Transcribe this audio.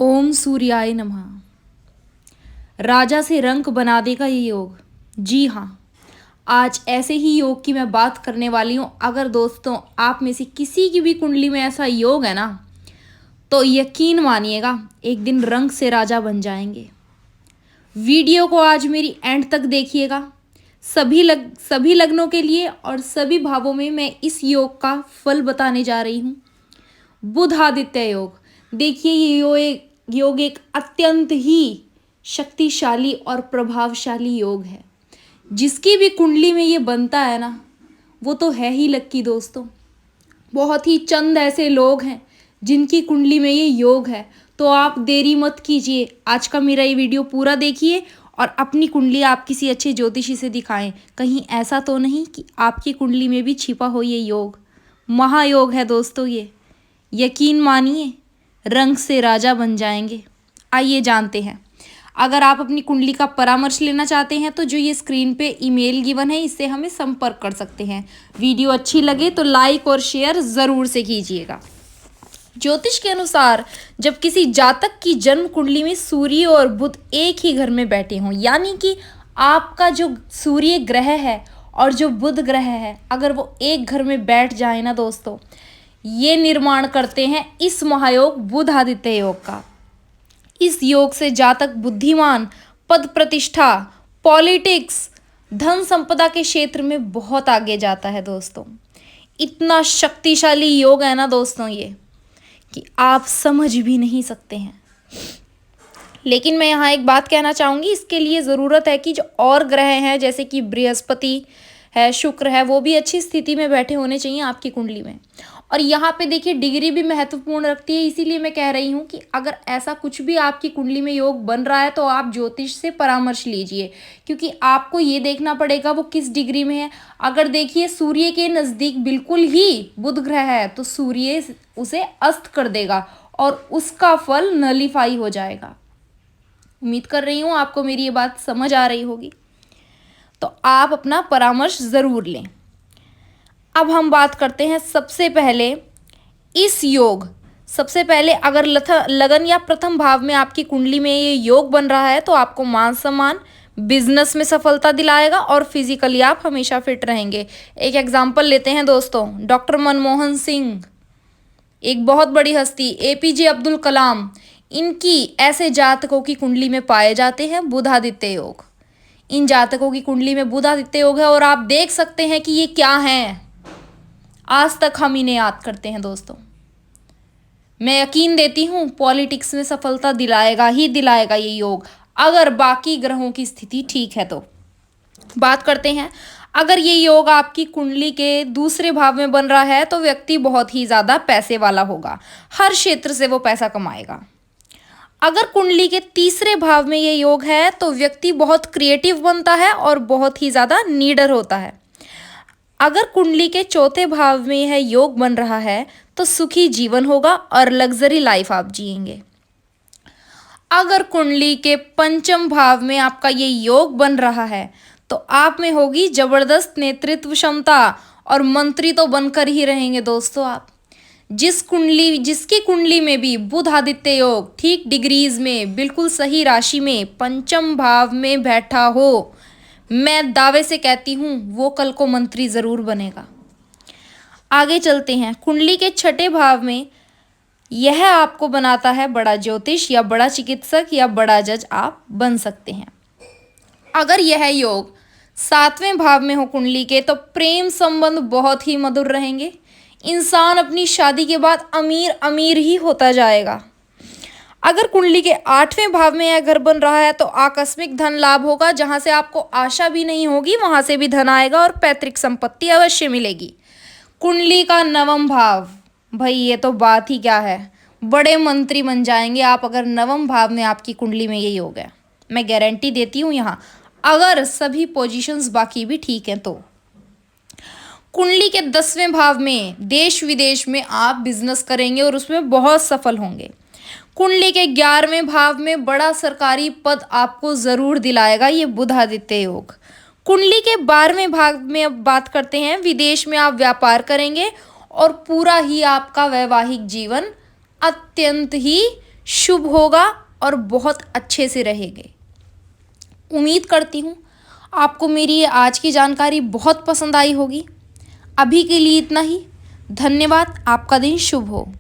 ओम सूर्याय नमः। राजा से रंक बना देगा ये योग। जी हाँ, आज ऐसे ही योग की मैं बात करने वाली हूँ। अगर दोस्तों आप में से किसी की भी कुंडली में ऐसा योग है ना, तो यकीन मानिएगा एक दिन रंक से राजा बन जाएंगे। वीडियो को आज मेरी एंड तक देखिएगा। सभी लग्नों के लिए और सभी भावों में मैं इस योग का फल बताने जा रही हूँ। बुध आदित्य योग। देखिए ये योग एक अत्यंत ही शक्तिशाली और प्रभावशाली योग है। जिसकी भी कुंडली में ये बनता है ना, वो तो है ही लक्की दोस्तों। बहुत ही चंद ऐसे लोग हैं जिनकी कुंडली में ये योग है। तो आप देरी मत कीजिए, आज का मेरा ये वीडियो पूरा देखिए और अपनी कुंडली आप किसी अच्छे ज्योतिषी से दिखाएं। कहीं ऐसा तो नहीं कि आपकी कुंडली में भी छिपा हो ये योग। महायोग है दोस्तों ये। यकीन मानिए रंक से राजा बन जाएंगे। आइए जानते हैं। अगर आप अपनी कुंडली का परामर्श लेना चाहते हैं तो जो ये स्क्रीन पे ईमेल गिवन है, इससे हमें संपर्क कर सकते हैं। वीडियो अच्छी लगे तो लाइक और शेयर ज़रूर से कीजिएगा। ज्योतिष के अनुसार जब किसी जातक की जन्म कुंडली में सूर्य और बुध एक ही घर में बैठे हों, यानी कि आपका जो सूर्य ग्रह है और जो बुध ग्रह है, अगर वो एक घर में बैठ जाए ना दोस्तों, ये निर्माण करते हैं इस महायोग बुध आदित्य योग का। इस योग से जातक बुद्धिमान, पद प्रतिष्ठा, पॉलिटिक्स, धन संपदा के क्षेत्र में बहुत आगे जाता है दोस्तों। इतना शक्तिशाली योग है ना दोस्तों ये, कि आप समझ भी नहीं सकते हैं। लेकिन मैं यहाँ एक बात कहना चाहूँगी, इसके लिए ज़रूरत है कि जो और ग्रह हैं जैसे कि बृहस्पति है, शुक्र है, वो भी अच्छी स्थिति में बैठे होने चाहिए आपकी कुंडली में। और यहाँ पे देखिए डिग्री भी महत्वपूर्ण रखती है। इसीलिए मैं कह रही हूँ कि अगर ऐसा कुछ भी आपकी कुंडली में योग बन रहा है तो आप ज्योतिष से परामर्श लीजिए, क्योंकि आपको ये देखना पड़ेगा वो किस डिग्री में है। अगर देखिए सूर्य के नज़दीक बिल्कुल ही बुध ग्रह है तो सूर्य उसे अस्त कर देगा और उसका फल नलीफाई हो जाएगा। उम्मीद कर रही हूँ आपको मेरी ये बात समझ आ रही होगी। तो आप अपना परामर्श ज़रूर लें। अब हम बात करते हैं सबसे पहले इस योग। सबसे पहले अगर लगन या प्रथम भाव में आपकी कुंडली में ये योग बन रहा है तो आपको मान सम्मान, बिजनेस में सफलता दिलाएगा और फिजिकली आप हमेशा फिट रहेंगे। एक एग्जांपल लेते हैं दोस्तों, डॉक्टर मनमोहन सिंह, एक बहुत बड़ी हस्ती, एपीजे अब्दुल कलाम, इनकी ऐसे जातकों की कुंडली में पाए जाते हैं बुध आदित्य योग। इन जातकों की कुंडली में बुध आदित्य योग है और आप देख सकते हैं कि ये क्या हैं। आज तक हम इन्हें याद करते हैं दोस्तों। मैं यकीन देती हूँ पॉलिटिक्स में सफलता दिलाएगा ही दिलाएगा ये योग, अगर बाकी ग्रहों की स्थिति ठीक है तो। बात करते हैं, अगर ये योग आपकी कुंडली के दूसरे भाव में बन रहा है तो व्यक्ति बहुत ही ज़्यादा पैसे वाला होगा, हर क्षेत्र से वो पैसा कमाएगा। अगर कुंडली के तीसरे भाव में ये योग है तो व्यक्ति बहुत क्रिएटिव बनता है और बहुत ही ज़्यादा नीडर होता है। अगर कुंडली के चौथे भाव में यह योग बन रहा है तो सुखी जीवन होगा और लग्जरी लाइफ आप जिएंगे। अगर कुंडली के पंचम भाव में आपका ये योग बन रहा है तो आप में होगी जबरदस्त नेतृत्व क्षमता और मंत्री तो बनकर ही रहेंगे दोस्तों आप। जिसकी कुंडली में भी बुध आदित्य योग ठीक डिग्रीज में, बिल्कुल सही राशि में, पंचम भाव में बैठा हो, मैं दावे से कहती हूँ वो कल को मंत्री ज़रूर बनेगा। आगे चलते हैं, कुंडली के छठे भाव में यह आपको बनाता है बड़ा ज्योतिष या बड़ा चिकित्सक या बड़ा जज आप बन सकते हैं। अगर यह योग सातवें भाव में हो कुंडली के तो प्रेम संबंध बहुत ही मधुर रहेंगे। इंसान अपनी शादी के बाद अमीर अमीर ही होता जाएगा। अगर कुंडली के आठवें भाव में यह घर बन रहा है तो आकस्मिक धन लाभ होगा, जहां से आपको आशा भी नहीं होगी वहां से भी धन आएगा और पैतृक संपत्ति अवश्य मिलेगी। कुंडली का नवम भाव, भाई ये तो बात ही क्या है, बड़े मंत्री बन जाएंगे आप अगर नवम भाव में आपकी कुंडली में ये योग है। मैं गारंटी देती हूँ यहाँ, अगर सभी पोजीशंस बाकी भी ठीक हैं तो। कुंडली के 10वें भाव में देश विदेश में आप बिजनेस करेंगे और उसमें बहुत सफल होंगे। कुंडली के 11वें भाव में बड़ा सरकारी पद आपको ज़रूर दिलाएगा ये बुध आदित्य योग। कुंडली के 12वें भाव में अब बात करते हैं, विदेश में आप व्यापार करेंगे और पूरा ही आपका वैवाहिक जीवन अत्यंत ही शुभ होगा और बहुत अच्छे से रहेंगे। उम्मीद करती हूँ आपको मेरी ये आज की जानकारी बहुत पसंद आई होगी। अभी के लिए इतना ही। धन्यवाद। आपका दिन शुभ हो।